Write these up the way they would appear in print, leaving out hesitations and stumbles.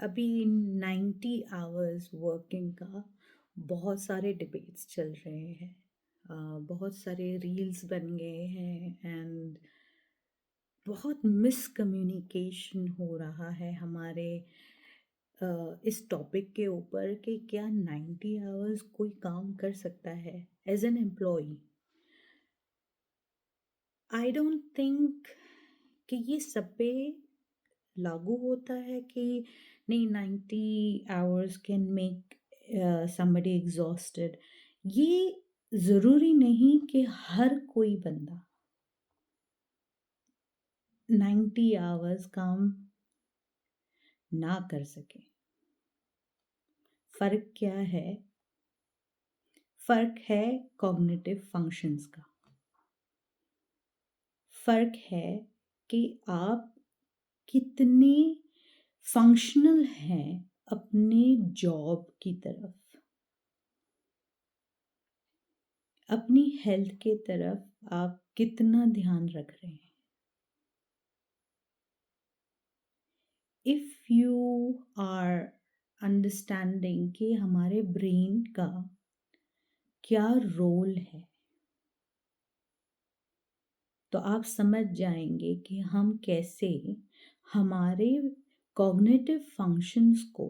अभी 90 hours working का बहुत सारे डिबेट्स चल रहे हैं। बहुत सारे रील्स बन गए हैं एंड बहुत मिसकम्युनिकेशन हो रहा है हमारे इस टॉपिक के ऊपर कि क्या 90 आवर्स कोई काम कर सकता है as an employee. I don't think कि ये सब पे लागू होता है कि नहीं 90 hours can make somebody exhausted. ये ज़रूरी नहीं कि हर कोई बंदा 90 आवर्स काम ना कर सके। फ़र्क क्या है? फ़र्क है कॉग्निटिव फंक्शंस का। फ़र्क है कि आप कितने फंक्शनल हैं अपने जॉब की तरफ, अपनी हेल्थ के तरफ आप कितना ध्यान रख रहे हैं। इफ़ यू आर अंडरस्टैंडिंग कि हमारे ब्रेन का क्या रोल है, तो आप समझ जाएंगे कि हम कैसे हमारे कॉग्निटिव फंक्शंस को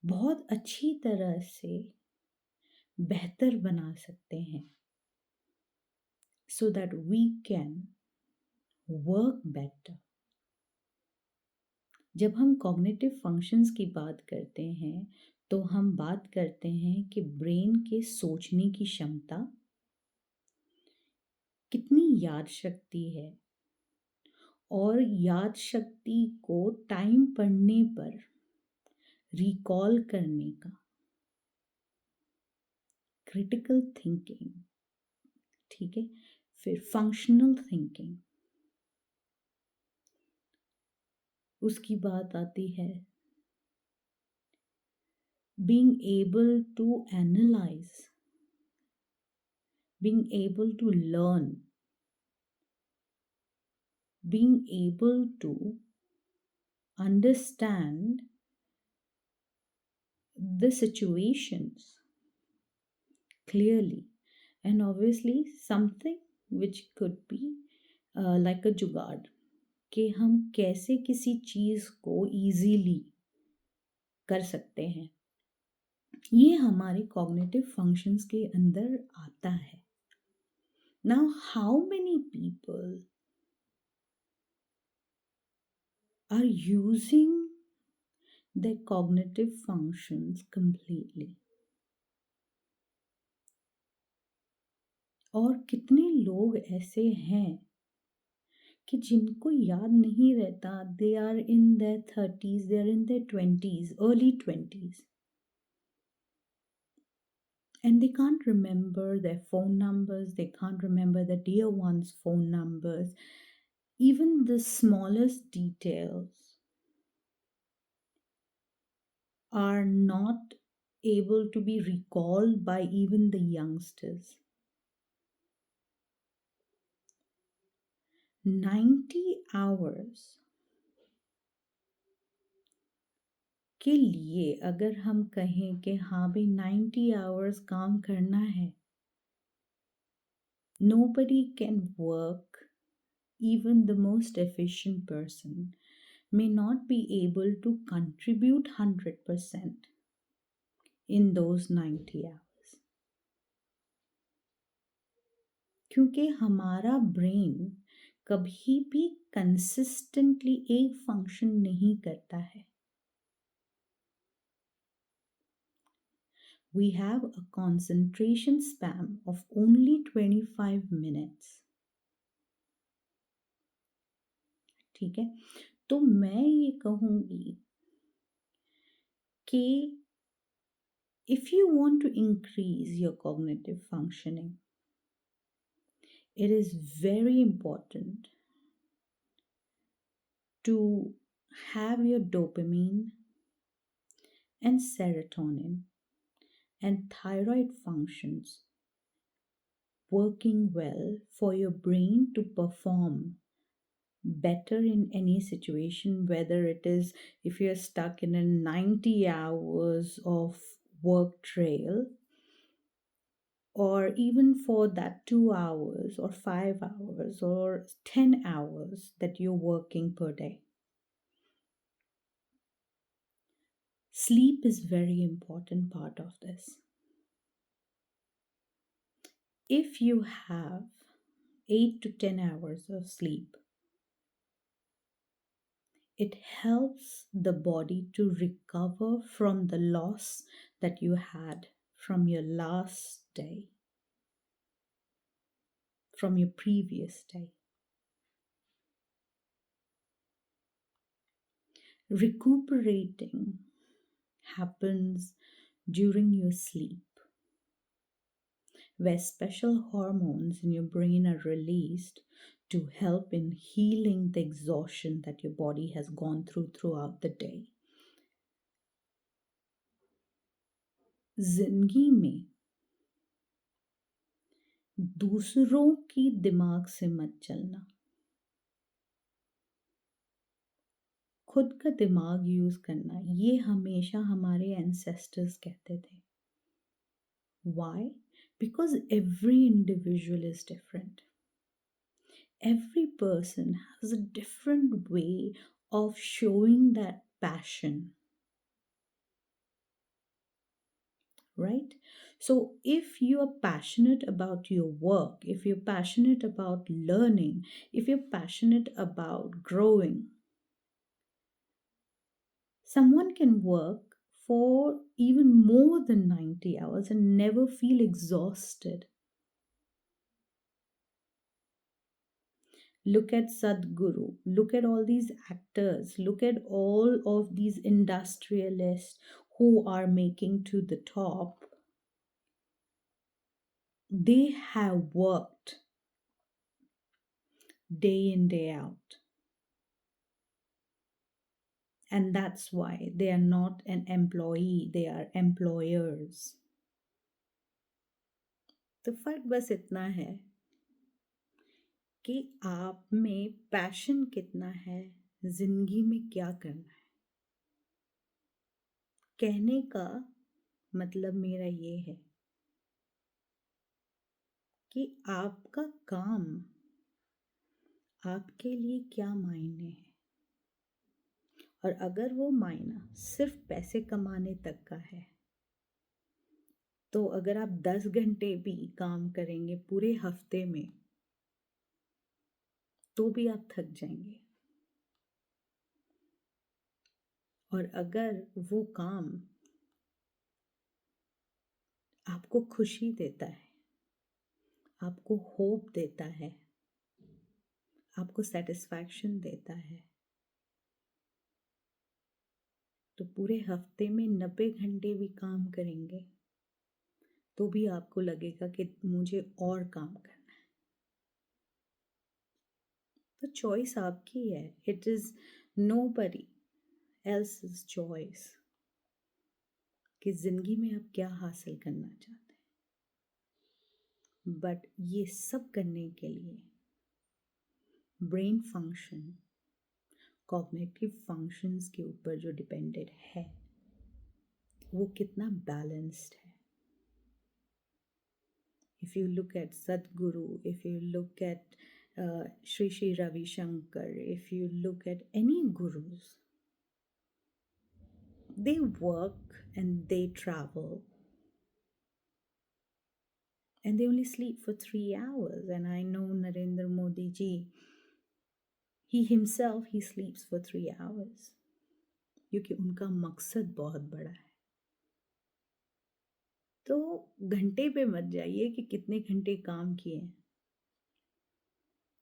बहुत अच्छी तरह से बेहतर बना सकते हैं so that we can work better। जब हम कॉग्निटिव फंक्शंस की बात करते हैं तो हम बात करते हैं कि ब्रेन के सोचने की क्षमता, कितनी याद शक्ति है, और याद शक्ति को टाइम पढ़ने पर रिकॉल करने का, क्रिटिकल थिंकिंग, ठीक है, फिर फंक्शनल थिंकिंग, उसकी बात आती है being able to analyze, being able to learn, being able to understand the situations clearly, and obviously something which could be like a जुगाड़, कि हम कैसे किसी चीज़ को easily कर सकते हैं। ये हमारे कॉग्निटिव फंक्शंस के अंदर आता है। Now how many people are using their cognitive functions completely? और कितने लोग ऐसे हैं कि जिनको याद नहीं रहता, they are in their 30s, they are in their 20s, early 20s, and they can't remember their phone numbers, they can't remember the dear ones' phone numbers, even the smallest details are not able to be recalled by even the youngsters। 90 hours के लिए अगर हम कहें कि हाँ भाई 90 hours काम करना है, nobody can work, even the most efficient person may not be able to contribute 100% in those 90 hours, क्योंकि हमारा ब्रेन कभी भी कंसिस्टेंटली एक फंक्शन नहीं करता है। We have a concentration span of only 25 minutes। ठीक है, तो मैं ये कहूँगी कि if you want to increase your cognitive functioning, it is very important to have your dopamine and serotonin and thyroid functions working well for your brain to perform better in any situation, whether it is if you're stuck in a 90 hours of work trail, or even for that 2 hours or 5 hours or 10 hours that you're working per day. Sleep is very important part of this. If you have 8 to 10 hours of sleep, it helps the body to recover from the loss that you had from your last day, from your previous day. Recuperating happens during your sleep, where special hormones in your brain are released to help in healing the exhaustion that your body has gone through throughout the day. जिंदगी में दूसरों की दिमाग से मत चलना, खुद का दिमाग यूज करना, ये हमेशा हमारे एंसेस्टर्स कहते थे. Why? Because every individual is different. Every person has a different way of showing that passion. Right? So, if you are passionate about your work, if you're passionate about learning, if you're passionate about growing, someone can work for even more than 90 hours and never feel exhausted. Look at Sadhguru, look at all these actors, look at all of these industrialists who are making to the top. They have worked day in, day out. And that's why they are not an employee, they are employers. तो फर्क बस इतना है कि आप में passion कितना है, जिंदगी में क्या करना है. कहने का मतलब मेरा ये है कि आपका काम आपके लिए क्या मायने है, और अगर वो मायना सिर्फ पैसे कमाने तक का है, तो अगर आप 10 घंटे भी काम करेंगे पूरे हफ्ते में, तो भी आप थक जाएंगे. और अगर वो काम आपको खुशी देता है, आपको होप देता है, आपको सेटिस्फैक्शन देता है, तो पूरे हफ्ते में 90 घंटे भी काम करेंगे तो भी आपको लगेगा कि मुझे और काम करना है. तो चॉइस आपकी है. It is nobody else's choice कि जिंदगी में आप क्या हासिल करना चाहते हैं. बट ये सब करने के लिए ब्रेन फंक्शन, कॉग्निटिव फंक्शंस के ऊपर जो डिपेंडेड है, वो कितना बैलेंस्ड है. If you look at Sadhguru, if you look at Sri Sri Ravi Shankar, if you look at any gurus, they work and they travel and they only sleep for 3 hours. And I know Narendra Modi ji, he himself, he sleeps for 3 hours क्योंकि उनका मकसद बहुत बड़ा है. तो घंटे पे मत जाइए कि कितने घंटे काम किए हैं,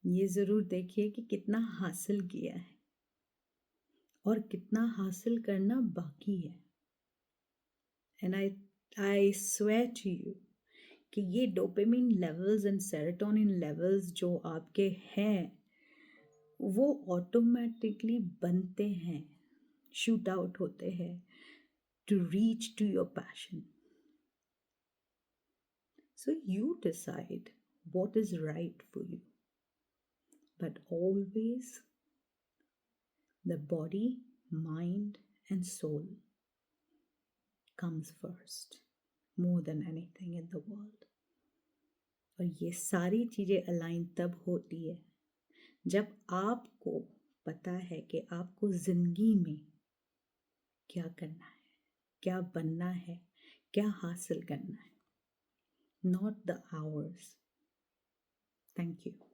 ये ज़रूर देखिए कि कितना हासिल किया है और कितना हासिल करना बाकी है. And I swear to you कि ये dopamine levels and serotonin levels जो आपके हैं, वो ऑटोमेटिकली बनते हैं, शूट आउट होते हैं to reach to your passion. So you decide what is right for you. But always The body, mind, and soul comes first, more than anything in the world. और ये सारी चीज़ें align तब होती है जब आपको पता है कि आपको ज़िंदगी में क्या करना है, क्या बनना है, क्या हासिल करना है. Not the hours. Thank you.